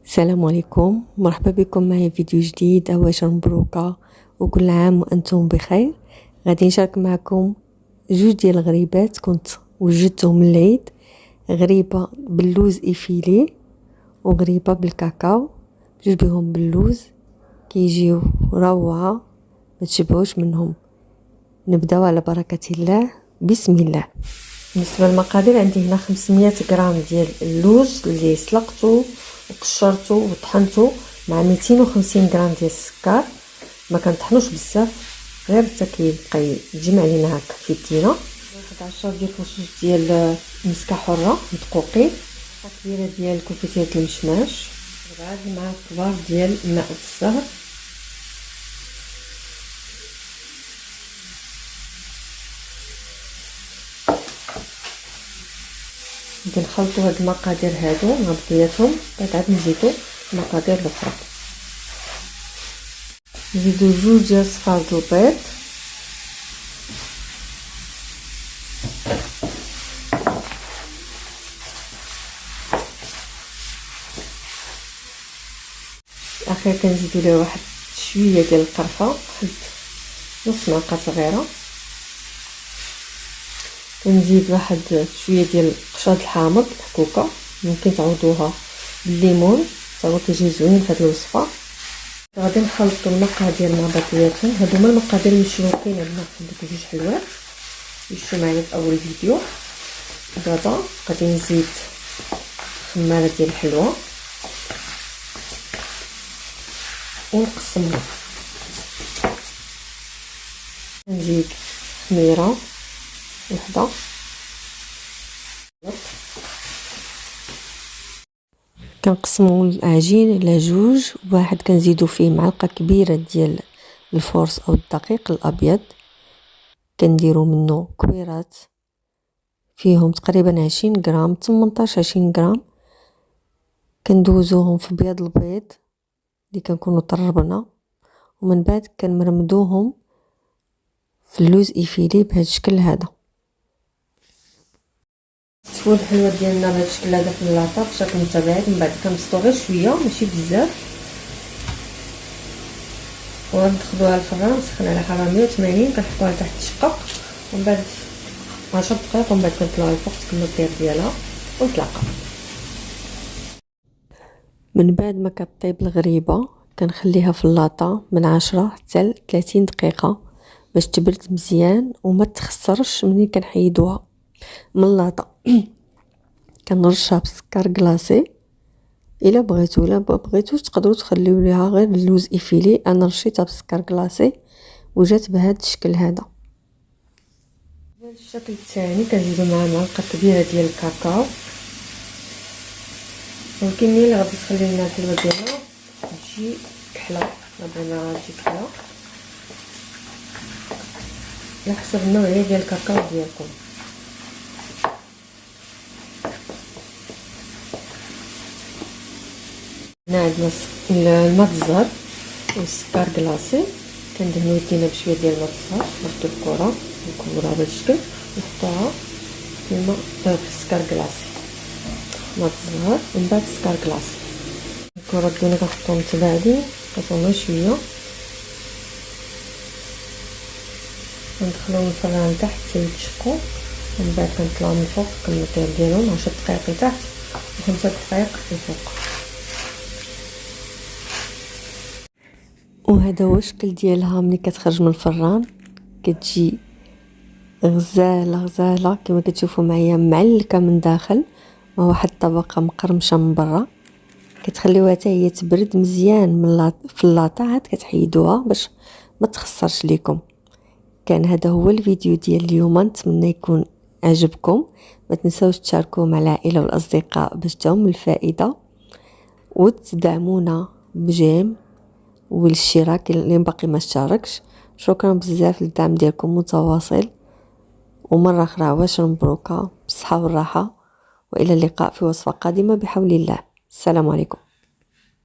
السلام عليكم، مرحبا بكم معايا فيديو جديد. عواشر مبروكه وكل عام وانتم بخير. غادي نشارك معكم جوج ديال الغريبات كنت وجدتهم من العيد، غريبه باللوز ايفيلي وغريبه بالكاكاو. جوج بهم باللوز كيجيو روعه، ما تشبعوش منهم. نبداو على بركه الله، بسم الله. بالنسبه للمقادير، عندي هنا 500 غرام ديال اللوز اللي سلقته وقشرته وطحنته، مع 250 غرام ديال السكر. ما كنطحنوش بزاف، غير حتى كيبقى يتجمع لينا هكا في يدينا. واحد 10 ديال الفصوص ديال المسكه حره مدقوقين، كبيره ديال كوفيتات المشماش، 4 المعالق كبار ديال ماء الزهر، غادي نخلطوا هاد المقادير هادو مع بعضياتهم، بعد عاد نزيدو المقادير الاخرى. نزيدو جوج ديال صفار د البيض، اخير كنزيدو ليه واحد شويه ديال القرفه، واحد نص معلقه صغيره. كنزيد واحد شويه ديال قشاد الحامض محكوكه، ممكن تعوضوها بالليمون حتى هو كيجي زوين في هذه الوصفه. غادي نخلطوا المقادير مع بعضياتهم. هادو هما المقادير المشروكين عندنا في دوك جوج حلوات اللي شفتو معايا في اول فيديو. دابا غادي نزيد خماره ديال الحلوه ونقسمهم. نزيد خميره وحده، كنقسموا العجين على جوج. واحد كنزيدو فيه معلقه كبيره ديال الفورص او الدقيق الابيض، كنديروا منه كويرات فيهم تقريبا 20 غرام 18 20 غرام. كندوزوهم في بيض البيض اللي كنكونوا طربنا، ومن بعد كنمرمدوهم في اللوز ايفيلي بهذا الشكل هذا. نسووا الحلوه ديالنا بهذا الشكل هذا في اللاطه بشكل متباعد، من بعد كنبسطو غير شويه ماشي بزاف، وندخلوها الفران مسخن على حراره 180. كنحطوها تحت الشقق، ومن بعد 10 دقائق، ومن بعد كنطلعوها الفوق تكمل الطياب ديالها ونتلاقاو. من بعد ما كطيب الغريبه كنخليها في اللاطه من 10 حتى 30 دقيقه باش تبرد مزيان وما تخسرش. ملي كنحيدوها من اللاطه كنرشها بسكر كلاصي. الا بغيتو لا بغيتوش تقدروا تخليو ليها غير اللوز ايفيلي. انا رشيتها بسكر كلاصي وجات بهذا الشكل هذا. الشكل الثاني كنزيدو معاه معلقه كبيره ديال الكاكاو، والكميه اللي غادي تخلي لنا الحلوه ديالنا تجي كحله. بغينا تجي كحله على حسب النوعيه ديال الكاكاو ديالكم. هنا عندنا الماء الزهر والسكر كلاصي، كندهنو يدينا بشويه ديال الماء الزهر، ناخدو الكره نكوروها بهذا الشكل ونحطوها في الماء في السكر كلاصي. ماء الزهر ومن بعد السكر كلاصي. الكره ديالنا كنحطوهم متباعدين، كنطولوا شويه، وندخلوهم الفران تحت حتى يتشقوا، ومن بعد كنطلعوهم من الفوق كنكملوا الطياب ديالهم 10 دقائق لتحت و5 دقائق للفوق. وهذا هو الشكل ديالها ملي كتخرج من الفران. كتجي غزاله كما كتشوفوا معايا، معلكه من داخل، مع واحد الطبقه مقرمشه من برا. كتخليوها حتى هي تبرد مزيان من في اللاطه، عاد كتحيدوها باش ما تخسرش ليكم. كان هذا هو الفيديو ديال اليوم، نتمنى يكون عجبكم. ما تنساوش تشاركوه مع العائله والاصدقاء باش تاهم الفائده، وتدعمونا بجيم والاشتراك اللي باقي ما اشتركش. شكرا بزاف للدعم ديالكم متواصل، ومره اخرى عواشر مبروكه بالصحه والراحه، والى اللقاء في وصفه قادمه بحول الله. السلام عليكم.